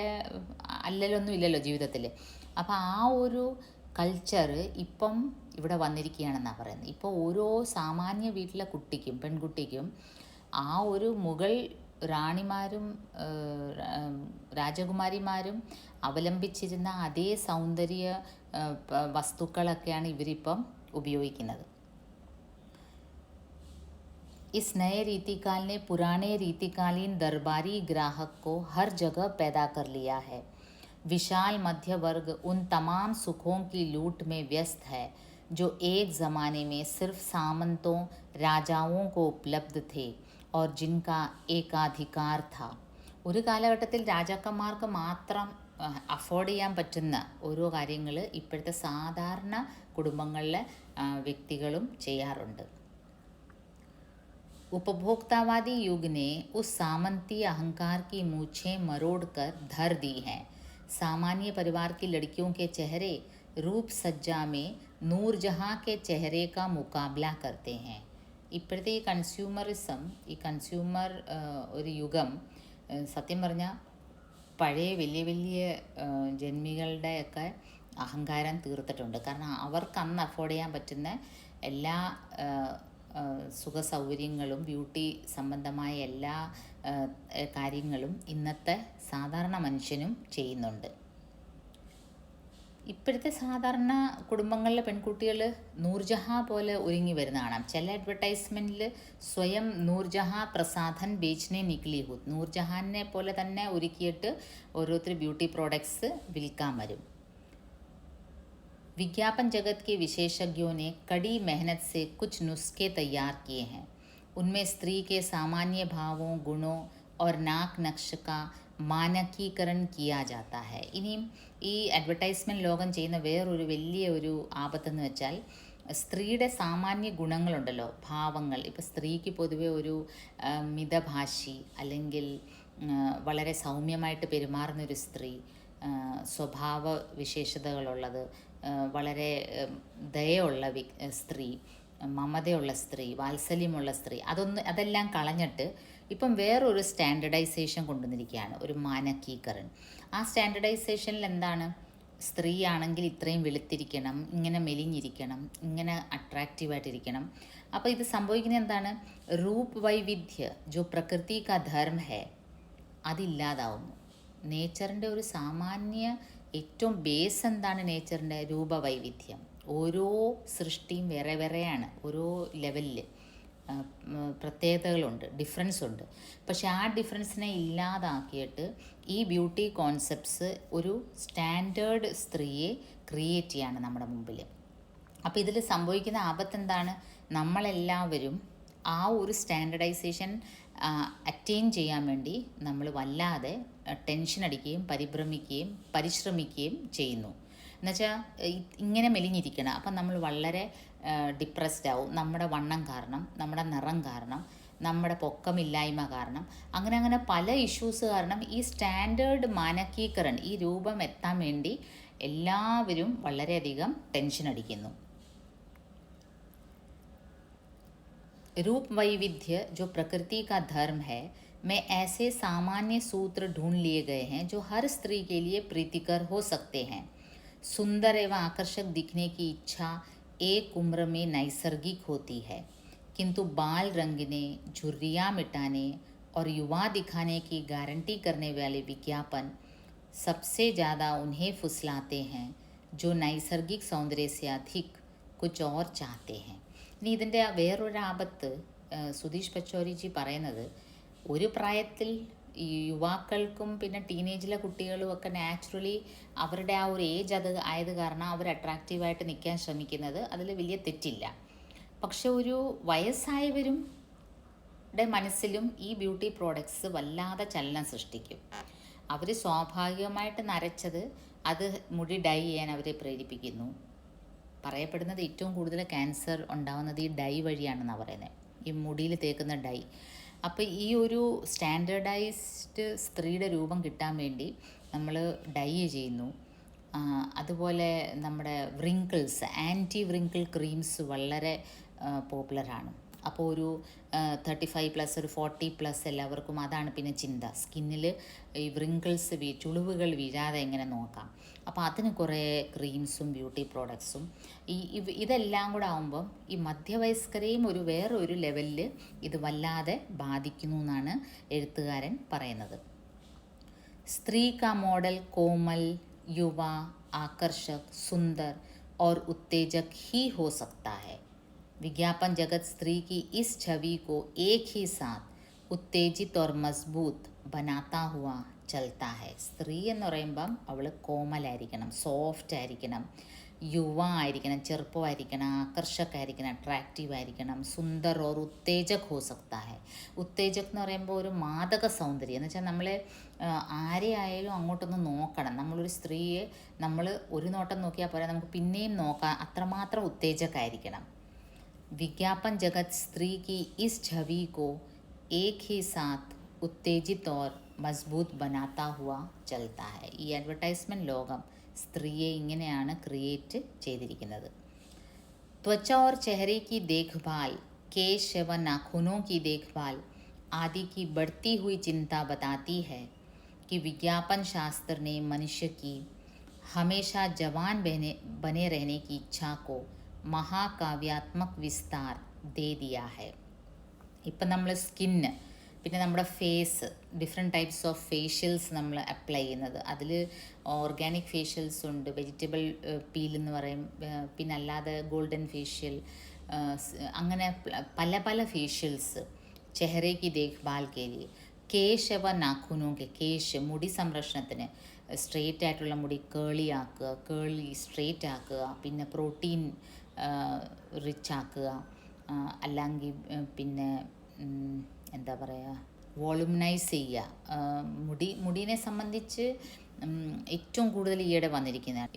അല്ലലൊന്നും ഇല്ലല്ലോ ജീവിതത്തിൽ. അപ്പോൾ ആ ഒരു കൾച്ചർ ഇപ്പം ഇവിടെ വന്നിരിക്കുകയാണെന്നാണ് പറയുന്നത്. ഇപ്പോൾ ഓരോ സാമാന്യ വീട്ടിലെ പെൺകുട്ടിക്കും ആ ഒരു മുഗൾ റാണിമാരും രാജകുമാരിമാരും അവലംബിച്ചിരുന്ന അതേ സൗന്ദര്യ വസ്തുക്കളൊക്കെയാണ് ഇവരിപ്പം ഉപയോഗിക്കുന്നത്. इस नए रीतिकाल ने पुराने रीतिकालीन दरबारी ग्राहक को हर जगह पैदा कर लिया है. विशाल मध्य वर्ग उन तमाम सुखों की लूट में व्यस्त है जो एक ज़माने में सिर्फ सामंतों राजाओं को उपलब्ध थे और जिनका एकाधिकार था. ഒരു കാലഘട്ടത്തിൽ രാജാക്കന്മാർക്ക് മാത്രം അഫോർഡ് ചെയ്യാൻ പറ്റുന്ന ഓരോ കാര്യങ്ങൾ ഇപ്പോഴത്തെ സാധാരണ കുടുംബങ്ങളിലെ വ്യക്തികളും ചെയ്യാറുണ്ട്. उपभोक्तावादी युग ने उस सामंती अहंकार की मूछें मरोड़कर धर दी हैं. सामान्य परिवार की लड़कियों के चेहरे रूप सज्जा में नूरजहाँ के चेहरे का मुकाबला करते हैं. ഇപ്പോഴത്തെ ഈ കൺസ്യൂമർ ഒരു യുഗം സത്യം പറഞ്ഞാൽ പഴയ വലിയ വലിയ ജന്മികളുടെയൊക്കെ അഹങ്കാരം തീർത്തിട്ടുണ്ട്. കാരണം അവർക്ക് അന്ന് അഫോർഡ് ചെയ്യാൻ പറ്റുന്ന എല്ലാ സുഖ സൗകര്യങ്ങളും ബ്യൂട്ടി സംബന്ധമായ എല്ലാ കാര്യങ്ങളും ഇന്നത്തെ സാധാരണ മനുഷ്യനും ചെയ്യുന്നുണ്ട്. ഇപ്പോഴത്തെ സാധാരണ കുടുംബങ്ങളിലെ പെൺകുട്ടികൾ നൂർജഹാ പോലെ ഒരുങ്ങി വരുന്ന കാണാം. ചില അഡ്വർടൈസ്മെൻറ്റിൽ സ്വയം നൂർജഹാ പ്രസാധൻ ബേച്ച്നെ നിക്ലി ഹൂ, നൂർജഹാനെ പോലെ തന്നെ ഒരുക്കിയിട്ട് ഓരോരുത്തർ ബ്യൂട്ടി പ്രോഡക്ട്സ് വിൽക്കാൻ വരും. विज्ञापन जगत के विशेषज्ञों ने कड़ी मेहनत से कुछ नुस्खे तैयार किए हैं. उनमें स्त्री के सामान्य भावों, गुणों और नाक नक्श का മാനകീകരണം किया जाता है. ഇനിയും ഈ അഡ്വർടൈസ്മെൻറ്റ് ലോകം ചെയ്യുന്ന വേറൊരു വലിയ ഒരു ആപത്തെന്ന് വെച്ചാൽ സ്ത്രീയുടെ സാമാന്യ ഗുണങ്ങളുണ്ടല്ലോ, ഭാവങ്ങൾ. ഇപ്പോൾ സ്ത്രീക്ക് പൊതുവെ ഒരു മിതഭാഷി അല്ലെങ്കിൽ വളരെ സൗമ്യമായിട്ട് പെരുമാറുന്നൊരു സ്ത്രീ, സ്വഭാവ വിശേഷതകളുള്ളത്, വളരെ ദയുള്ള സ്ത്രീ, മമതയുള്ള സ്ത്രീ, വാത്സല്യമുള്ള സ്ത്രീ, അതെല്ലാം കളഞ്ഞിട്ട് ഇപ്പം വേറൊരു സ്റ്റാൻഡർഡൈസേഷൻ കൊണ്ടുവന്നിരിക്കുകയാണ്, ഒരു മാനകീകരൺ. ആ സ്റ്റാൻഡർഡൈസേഷനിൽ എന്താണ്? സ്ത്രീ ആണെങ്കിൽ ഇത്രയും വെളുത്തിരിക്കണം, ഇങ്ങനെ മെലിഞ്ഞിരിക്കണം, ഇങ്ങനെ അട്രാക്റ്റീവായിട്ടിരിക്കണം. അപ്പോൾ ഇത് സംഭവിക്കുന്നത് എന്താണ്? റൂപ് വൈവിധ്യ ജോ പ്രകൃതി കാ ധർമ്മ ഹേ അതില്ലാതാവുന്നു. നേച്ചറിൻ്റെ ഒരു സാമാന്യ ഏറ്റവും ബേസ് എന്താണ്? നേച്ചറിൻ്റെ രൂപവൈവിധ്യം. ഓരോ സൃഷ്ടിയും വേറെ വേറെയാണ്, ഓരോ ലെവലിൽ പ്രത്യേകതകളുണ്ട്, ഡിഫറൻസ് ഉണ്ട്. പക്ഷെ ആ ഡിഫറൻസിനെ ഇല്ലാതാക്കിയിട്ട് ഈ ബ്യൂട്ടി കോൺസെപ്റ്റ്സ് ഒരു സ്റ്റാൻഡേർഡ് സ്ത്രീയെ ക്രിയേറ്റ് ചെയ്യാണ് നമ്മുടെ മുമ്പിൽ. അപ്പോൾ ഇതിൽ സംഭവിക്കുന്ന ആപത്ത് എന്താണ്? നമ്മളെല്ലാവരും ആ ഒരു സ്റ്റാൻഡർഡൈസേഷൻ അറ്റൈൻ ചെയ്യാൻ വേണ്ടി നമ്മൾ വല്ലാതെ ടെൻഷൻ അടിക്കുകയും പരിശ്രമിക്കുകയും ചെയ്യുന്നു. എന്നുവെച്ചാൽ ഇങ്ങനെ മെലിഞ്ഞിരിക്കണം, അപ്പം നമ്മൾ വളരെ ഡിപ്രസ്ഡ് ആവും. നമ്മുടെ വണ്ണം കാരണം, നമ്മുടെ നിറം കാരണം, നമ്മുടെ പൊക്കമില്ലായ്മ കാരണം, അങ്ങനെ പല ഇഷ്യൂസ് കാരണം ഈ സ്റ്റാൻഡേർഡ് മാനകീകരൺ, ഈ രൂപം എത്താൻ വേണ്ടി എല്ലാവരും വളരെയധികം ടെൻഷൻ അടിക്കുന്നു. रूप वैविध्य जो प्रकृति का धर्म है में ऐसे सामान्य सूत्र ढूंढ लिए गए हैं जो हर स्त्री के लिए प्रीतिकर हो सकते हैं. सुंदर एवं आकर्षक दिखने की इच्छा एक उम्र में नैसर्गिक होती है, किंतु बाल रंगने, झुर्रियाँ मिटाने और युवा दिखाने की गारंटी करने वाले विज्ञापन सबसे ज़्यादा उन्हें फुसलाते हैं जो नैसर्गिक सौंदर्य से अधिक कुछ और चाहते हैं. ഇനി ഇതിൻ്റെ വേറൊരാപത്ത് സുധീഷ് പച്ചോരിജി പറയുന്നത്, ഒരു പ്രായത്തിൽ ഈ യുവാക്കൾക്കും പിന്നെ ടീനേജിലെ കുട്ടികളും ഒക്കെ നാച്ചുറലി അവരുടെ ആ ഒരു ഏജ് അത് ആയത് കാരണം അവർ അട്രാക്റ്റീവായിട്ട് നിൽക്കാൻ ശ്രമിക്കുന്നത് അതിൽ വലിയ തെറ്റില്ല. പക്ഷെ ഒരു വയസ്സായവരും മനസ്സിലും ഈ ബ്യൂട്ടി പ്രോഡക്ട്സ് വല്ലാതെ ചലനം സൃഷ്ടിക്കും. അവർ സ്വാഭാവികമായിട്ട് നരച്ചത് അത് മുടി ഡൈ ചെയ്യാൻ അവരെ പ്രേരിപ്പിക്കുന്നു. പറയപ്പെടുന്നത് ഏറ്റവും കൂടുതൽ ക്യാൻസർ ഉണ്ടാകുന്നത് ഈ ഡൈ വഴിയാണെന്നാണ് പറയുന്നത്, ഈ മുടിയിൽ തേക്കുന്ന ഡൈ. അപ്പോൾ ഈ ഒരു സ്റ്റാൻഡേർഡൈസ്ഡ് സ്ത്രീയുടെ രൂപം കിട്ടാൻ വേണ്ടി നമ്മൾ ഡൈ ചെയ്യുന്നു. അതുപോലെ നമ്മുടെ വ്രിങ്കിൾസ്, ആൻറ്റി വ്രിങ്കിൾ ക്രീംസ് വളരെ പോപ്പുലറാണ്. അപ്പോൾ ഒരു 35+, ഒരു 40+ എല്ലാവർക്കും അതാണ് പിന്നെ ചിന്ത, സ്കിന്നിൽ ഈ വ്രിങ്കിൾസ് ചുളിവുകൾ വീഴാതെ എങ്ങനെ നോക്കാം. അപ്പോൾ അതിന് കുറേ ക്രീംസും ബ്യൂട്ടി പ്രോഡക്ട്സും ഇതെല്ലാം കൂടെ ആകുമ്പം ഈ മധ്യവയസ്കരെയും വേറൊരു ലെവലിൽ ഇത് വല്ലാതെ ബാധിക്കുന്നു എന്നാണ് എഴുത്തുകാരൻ പറയുന്നത്. സ്ത്രീ കാ മോഡൽ കോമൽ, യുവ, ആകർഷക്, സുന്ദർ और उत्तेजक ही हो सकता है. विज्ञापन जगत स्त्री की इस छवि को एक ही साथ उत्तेजित और मजबूत बनाता हुआ चलता है. സ്ത്രീ എന്ന് പറയുമ്പം അവൾ കോമലായിരിക്കണം, സോഫ്റ്റ് ആയിരിക്കണം, യുവ ആയിരിക്കണം, ചെറുപ്പമായിരിക്കണം, ആകർഷകമായിരിക്കണം, അട്രാക്റ്റീവ് ആയിരിക്കണം, സുന്ദർ ഓർ ഉത്തേജക് ഹോ സക്താ ഹെ. ഉത്തേജക് എന്ന് പറയുമ്പോൾ ഒരു മാദക സൗന്ദര്യം എന്ന് വെച്ചാൽ നമ്മളെ ആരെയായാലും അങ്ങോട്ടൊന്ന് നോക്കണം. നമ്മളൊരു സ്ത്രീയെ നമ്മൾ ഒരു നോട്ടം നോക്കിയാൽ പോരാ, നമുക്ക് പിന്നെയും നോക്കാം, അത്രമാത്രം ഉത്തേജകമായിരിക്കണം. विज्ञापन जगत स्त्री की इस छवि को एक ही साथ उत्तेजित और मजबूत बनाता हुआ चलता है. ഈ അഡ്വർടൈസ്മെൻറ്റ് ലോകം സ്ത്രീയെ ഇങ്ങനെയാണ് ക്രിയേറ്റ് ചെയ്തിരിക്കുന്നത്. त्वचा और चेहरे की देखभाल, केश एवं नाखूनों की देखभाल आदि की बढ़ती हुई चिंता बताती है कि विज्ञापन शास्त्र ने मनुष्य की हमेशा जवान बने रहने की इच्छा को മഹാകാവ്യാത്മക് വിസ്താർ ദേ ദിയാ ഹെ. ഇപ്പം നമ്മൾ സ്കിന്ന്, പിന്നെ നമ്മുടെ face, different types of facials നമ്മൾ അപ്ലൈ ചെയ്യുന്നത്, അതിൽ ഓർഗാനിക് ഫേഷ്യൽസ് ഉണ്ട്, വെജിറ്റബിൾ പീൽ എന്ന് പറയും, പിന്നെ അല്ലാതെ ഗോൾഡൻ ഫേഷ്യൽ, അങ്ങനെ പല പല ഫേഷ്യൽസ്. ചെഹറയ്ക്ക് ദേഖ്ഭാൽ കേലി, കേശ് അവ നാഖൂനോക്കെ, കേശ് മുടി സംരക്ഷണത്തിന് സ്ട്രെയിറ്റ് ആയിട്ടുള്ള മുടി കേളി ആക്കുക, കേളി സ്ട്രെയിറ്റ് ആക്കുക, പിന്നെ പ്രോട്ടീൻ റിച്ച് ആക്കുക, അല്ലെങ്കിൽ പിന്നെ എന്താ പറയുക, വോളുമിനൈസ് ചെയ്യുക. മുടീനെ സംബന്ധിച്ച് ഏറ്റവും കൂടുതൽ ഈയിടെ വന്നിരിക്കുന്നതാണ്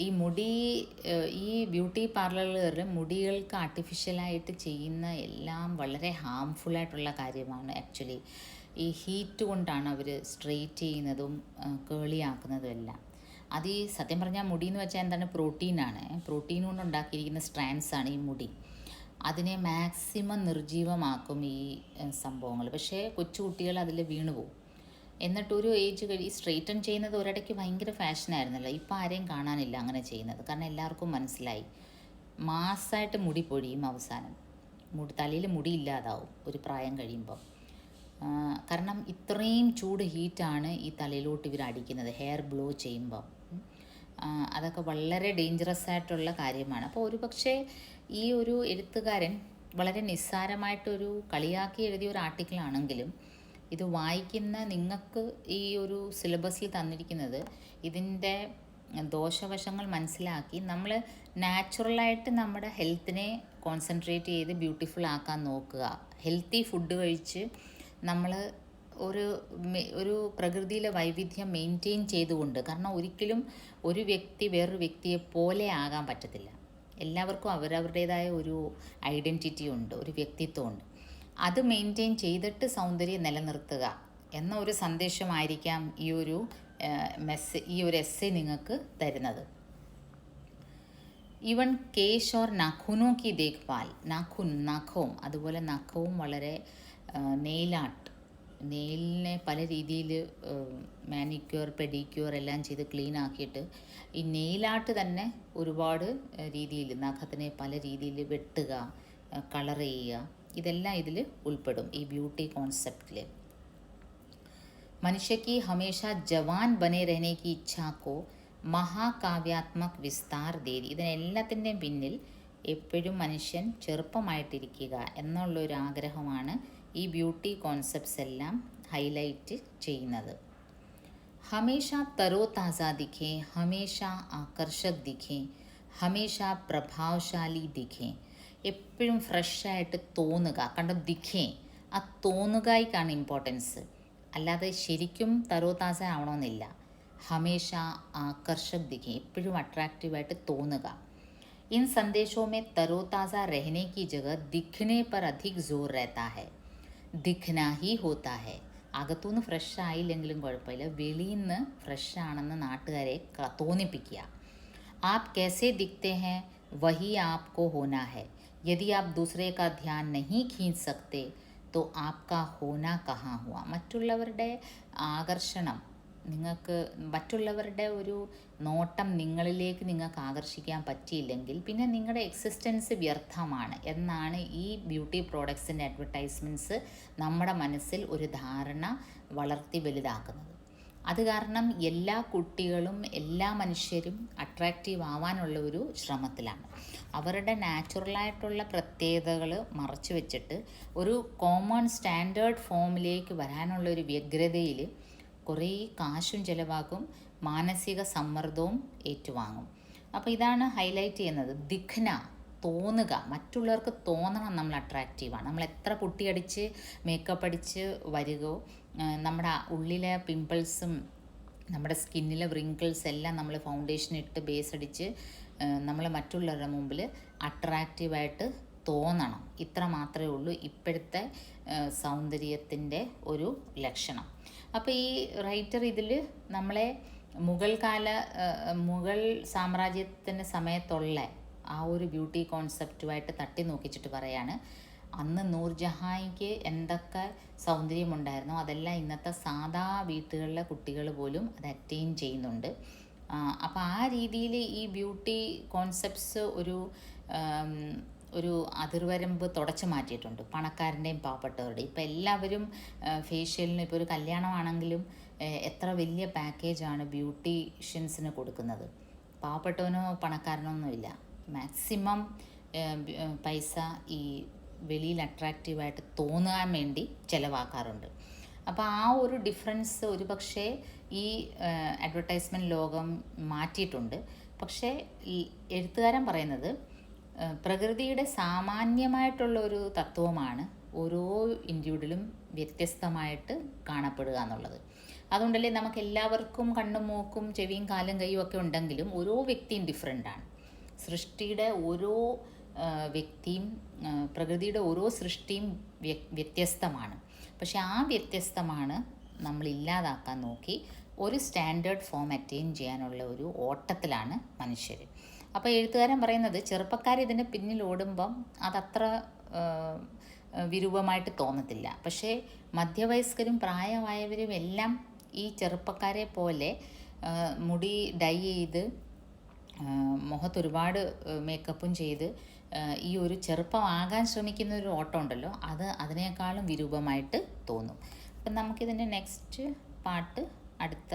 ഈ ബ്യൂട്ടി പാർലറുകാർ മുടികൾക്ക് ആർട്ടിഫിഷ്യലായിട്ട് ചെയ്യുന്ന എല്ലാം വളരെ ഹാംഫുള്ളായിട്ടുള്ള കാര്യമാണ്. ആക്ച്വലി ഈ ഹീറ്റ് കൊണ്ടാണ് അവർ സ്ട്രെയിറ്റ് ചെയ്യുന്നതും കേളിയാക്കുന്നതും എല്ലാം. അത് ഈ സത്യം പറഞ്ഞാൽ മുടി എന്ന് വെച്ചാൽ എന്താണ്, പ്രോട്ടീനാണ്. പ്രോട്ടീൻ കൊണ്ട് ഉണ്ടാക്കിയിരിക്കുന്ന സ്ട്രാൻഡ്സാണ് ഈ മുടി. അതിനെ മാക്സിമം നിർജീവമാക്കും ഈ സംഭവങ്ങൾ. പക്ഷേ കൊച്ചു കുട്ടികൾ അതിൽ വീണുപോകും. എന്നിട്ടൊരു ഏജ് സ്ട്രെയിറ്റൻ ചെയ്യുന്നത് ഒരിടയ്ക്ക് ഭയങ്കര ഫാഷനായിരുന്നല്ലോ, ഇപ്പോൾ ആരെയും കാണാനില്ല അങ്ങനെ ചെയ്യുന്നത്. കാരണം എല്ലാവർക്കും മനസ്സിലായി മാസമായിട്ട് മുടി പൊഴിയും, അവസാനം തലയിൽ മുടി ഇല്ലാതാവും ഒരു പ്രായം കഴിയുമ്പോൾ. കാരണം ഇത്രയും ചൂട് ഹീറ്റാണ് ഈ തലയിലോട്ട് ഇവർ അടിക്കുന്നത് ഹെയർ ബ്ലോ ചെയ്യുമ്പോൾ. അതൊക്കെ വളരെ ഡേഞ്ചറസ് ആയിട്ടുള്ള കാര്യമാണ്. അപ്പോൾ ഒരു പക്ഷേ ഈ ഒരു എഴുത്തുകാരൻ വളരെ നിസ്സാരമായിട്ടൊരു കളിയാക്കി എഴുതിയ ഒരു ആർട്ടിക്കിളാണെങ്കിലും ഇത് വായിക്കുന്ന നിങ്ങൾക്ക് ഈ ഒരു സിലബസിൽ തന്നിരിക്കുന്നത് ഇതിൻ്റെ ദോഷവശങ്ങൾ മനസ്സിലാക്കി നമ്മൾ നാച്ചുറലായിട്ട് നമ്മുടെ ഹെൽത്തിനെ കോൺസെൻട്രേറ്റ് ചെയ്ത് ബ്യൂട്ടിഫുൾ ആക്കാൻ നോക്കുക. ഹെൽത്തി ഫുഡ് കഴിച്ച് നമ്മൾ ഒരു പ്രകൃതിയിലെ വൈവിധ്യം മെയിൻറ്റെയിൻ ചെയ്തുകൊണ്ട്, കാരണം ഒരിക്കലും ഒരു വ്യക്തി വേറൊരു വ്യക്തിയെ പോലെ ആകാൻ പറ്റത്തില്ല. എല്ലാവർക്കും അവരവരുടേതായ ഒരു ഐഡൻറ്റിറ്റി ഉണ്ട്, ഒരു വ്യക്തിത്വമുണ്ട്. അത് മെയിൻറ്റെയിൻ ചെയ്തിട്ട് സൗന്ദര്യം നിലനിർത്തുക എന്ന ഒരു സന്ദേശമായിരിക്കാം ഈ ഒരു എസ്സേ നിങ്ങൾക്ക് തരുന്നത്. ഈവൻ കേശ് ഓർ നഖൂനോ കി ദേഖ്ഭാൽ, നഖവും അതുപോലെ നഖവും വളരെ നെയിലിനെ പല രീതിയിൽ മാനിക്യൂർ പെഡിക്യൂർ എല്ലാം ചെയ്ത് ക്ലീൻ ആക്കിയിട്ട് ഈ നെയിലാട്ട് തന്നെ ഒരുപാട് രീതിയിൽ നഖത്തിനെ പല രീതിയിൽ വെട്ടുക, കളർ ചെയ്യുക, ഇതെല്ലാം ഇതിൽ ഉൾപ്പെടും ഈ ബ്യൂട്ടി കോൺസെപ്റ്റിൽ. मनुष्य की हमेशा जवान बने रहने की इच्छा को മഹാകാവ്യാത്മക് വിസ്താർ ദേദി. ഇതിനെല്ലാത്തിൻ്റെയും പിന്നിൽ എപ്പോഴും മനുഷ്യൻ ചെറുപ്പമായിട്ടിരിക്കുക എന്നുള്ളൊരു ആഗ്രഹമാണ് ഈ ബ്യൂട്ടി കോൺസെപ്റ്റ്സ് എല്ലാം ഹൈലൈറ്റ് ചെയ്യുന്നത്. ഹമേഷ തരോ താസ ദിഖേ, ഹമേഷ ആകർഷക് ദിഖേ, ഹമേഷ പ്രഭാവശാലി ദിഖേ. എപ്പോഴും ഫ്രഷായിട്ട് തോന്നുക, കണ്ടോ ദിഖേ, ആ തോന്നുകയ്ക്കാണ് ഇമ്പോർട്ടൻസ്, അല്ലാതെ ശരിക്കും തരോ താസ ആവണമെന്നില്ല. ഹമേഷ ആകർഷക് ദിഖേ, എപ്പോഴും അട്രാക്റ്റീവായിട്ട് തോന്നുക. इन संदेशों में तरोताज़ा रहने की जगह दिखने पर अधिक जोर रहता है. दिखना ही होता है. അകത്തുനിന്ന് ഫ്രഷ് ആയില്ലെങ്കിലും കുഴപ്പമില്ല, വെളിയിൽ നിന്ന് ഫ്രഷ് ആണെന്ന് നാട്ടുകാരെ തോന്നിപ്പിക്കുക. आप कैसे दिखते हैं वही आपको होना है. यदि आप दूसरे का ध्यान नहीं खींच सकते तो आपका होना कहाँ हुआ. മറ്റുള്ളവരുടെ ആകർഷണം നിങ്ങൾക്ക്, മറ്റുള്ളവരുടെ ഒരു നോട്ടം നിങ്ങളിലേക്ക് നിങ്ങൾക്ക് ആകർഷിക്കാൻ പറ്റിയില്ലെങ്കിൽ പിന്നെ നിങ്ങളുടെ എക്സിസ്റ്റൻസ് വ്യർത്ഥമാണ് എന്നാണ് ഈ ബ്യൂട്ടി പ്രോഡക്ട്സിൻ്റെ അഡ്വർടൈസ്മെൻറ്റ്സ് നമ്മുടെ മനസ്സിൽ ഒരു ധാരണ വളർത്തി വലുതാക്കുന്നത്. അത് കാരണം എല്ലാ കുട്ടികളും എല്ലാ മനുഷ്യരും അട്രാക്റ്റീവ് ആവാനുള്ള ഒരു ശ്രമത്തിലാണ്. അവരുടെ നാച്ചുറലായിട്ടുള്ള പ്രത്യേകതകൾ മറച്ചു വെച്ചിട്ട് ഒരു കോമൺ സ്റ്റാൻഡേർഡ് ഫോമിലേക്ക് വരാനുള്ള ഒരു വ്യഗ്രതയിൽ കുറേ കാശും ചിലവാക്കും, മാനസിക സമ്മർദ്ദവും ഏറ്റുവാങ്ങും. അപ്പോൾ ഇതാണ് ഹൈലൈറ്റ് ചെയ്യുന്നത്. ദിഖ്ന, തോന്നുക, മറ്റുള്ളവർക്ക് തോന്നണം നമ്മൾ അട്രാക്റ്റീവാണ്. നമ്മൾ എത്ര പുട്ടിയടിച്ച് മേക്കപ്പ് അടിച്ച് വരികയോ നമ്മുടെ ഉള്ളിലെ പിമ്പിൾസും നമ്മുടെ സ്കിന്നിലെ വ്രിങ്കിൾസ് എല്ലാം നമ്മൾ ഫൗണ്ടേഷൻ ഇട്ട് ബേസ് അടിച്ച് നമ്മൾ മറ്റുള്ളവരുടെ മുമ്പിൽ അട്രാക്റ്റീവായിട്ട് തോന്നണം. ഇത്ര മാത്രമേ ഉള്ളൂ ഇപ്പോഴത്തെ സൗന്ദര്യത്തിൻ്റെ ഒരു ലക്ഷണം. അപ്പോൾ ഈ റൈറ്റർ ഇതിൽ നമ്മളെ മുഗൾ സാമ്രാജ്യത്തിൻ്റെ സമയത്തുള്ള ആ ഒരു ബ്യൂട്ടി കോൺസെപ്റ്റുമായിട്ട് തട്ടി നോക്കിച്ചിട്ട് പറയാണ്, അന്ന് നൂർജഹാനിക്ക് എന്തൊക്കെ സൗന്ദര്യമുണ്ടായിരുന്നോ അതെല്ലാം ഇന്നത്തെ സാധാ വീട്ടുകളിലെ കുട്ടികൾ പോലും അത് അറ്റൈൻ ചെയ്യുന്നുണ്ട്. അപ്പോൾ ആ രീതിയിൽ ഈ ബ്യൂട്ടി കോൺസെപ്റ്റ്സ് ഒരു അതിർവരമ്പ് തുടച്ചു മാറ്റിയിട്ടുണ്ട് പണക്കാരൻ്റെയും പാവപ്പെട്ടവരുടെയും. ഇപ്പോൾ എല്ലാവരും ഫേഷ്യലിന്, ഇപ്പോൾ ഒരു കല്യാണമാണെങ്കിലും എത്ര വലിയ പാക്കേജാണ് ബ്യൂട്ടീഷ്യൻസിന് കൊടുക്കുന്നത്. പാവപ്പെട്ടവനോ പണക്കാരനൊന്നുമില്ല, മാക്സിമം പൈസ ഈ വെളിയിൽ അട്രാക്റ്റീവായിട്ട് തോന്നാൻ വേണ്ടി ചിലവാക്കാറുണ്ട്. അപ്പോൾ ആ ഒരു ഡിഫറൻസ് ഒരു പക്ഷേ ഈ അഡ്വർടൈസ്മെൻറ്റ് ലോകം മാറ്റിയിട്ടുണ്ട്. പക്ഷേ ഈ എഴുത്തുകാരൻ പറയുന്നത് പ്രകൃതിയുടെ സാമാന്യമായിട്ടുള്ള ഒരു തത്വമാണ് ഓരോ ഇൻഡിവിജ്വലും വ്യത്യസ്തമായിട്ട് കാണപ്പെടുക എന്നുള്ളത്. അതുകൊണ്ടല്ലേ നമുക്ക് എല്ലാവർക്കും കണ്ണും മൂക്കും ചെവിയും കാലും കൈയും ഒക്കെ ഉണ്ടെങ്കിലും ഓരോ വ്യക്തിയും ഡിഫറെൻ്റാണ്. സൃഷ്ടിയുടെ ഓരോ വ്യക്തിയും, പ്രകൃതിയുടെ ഓരോ സൃഷ്ടിയും വ്യത്യസ്തമാണ്. പക്ഷെ ആ വ്യത്യസ്തമാണ് നമ്മൾ ഇല്ലാതാക്കാൻ നോക്കി ഒരു സ്റ്റാൻഡേർഡ് ഫോം അറ്റൈൻ ചെയ്യാനുള്ള ഒരു ഓട്ടത്തിലാണ് മനുഷ്യർ. അപ്പോൾ എഴുത്തുകാരൻ പറയുന്നത് ചെറുപ്പക്കാർ ഇതിന് പിന്നിൽ ഓടുമ്പം അതത്ര വിരൂപമായിട്ട് തോന്നത്തില്ല. പക്ഷേ മധ്യവയസ്കരും പ്രായമായവരും എല്ലാം ഈ ചെറുപ്പക്കാരെ പോലെ മുടി ഡൈ ചെയ്ത് മുഖത്തൊരുപാട് മേക്കപ്പും ചെയ്ത് ഈ ഒരു ചെറുപ്പമാകാൻ ശ്രമിക്കുന്ന ഒരു ഓട്ടം ഉണ്ടല്ലോ, അതിനേക്കാളും വിരൂപമായിട്ട് തോന്നും. അപ്പം നമുക്കിതിൻ്റെ നെക്സ്റ്റ് പാർട്ട് അടുത്ത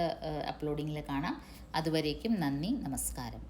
അപ്ലോഡിങ്ങിൽ കാണാം. അതുവരേക്കും നന്ദി, നമസ്കാരം.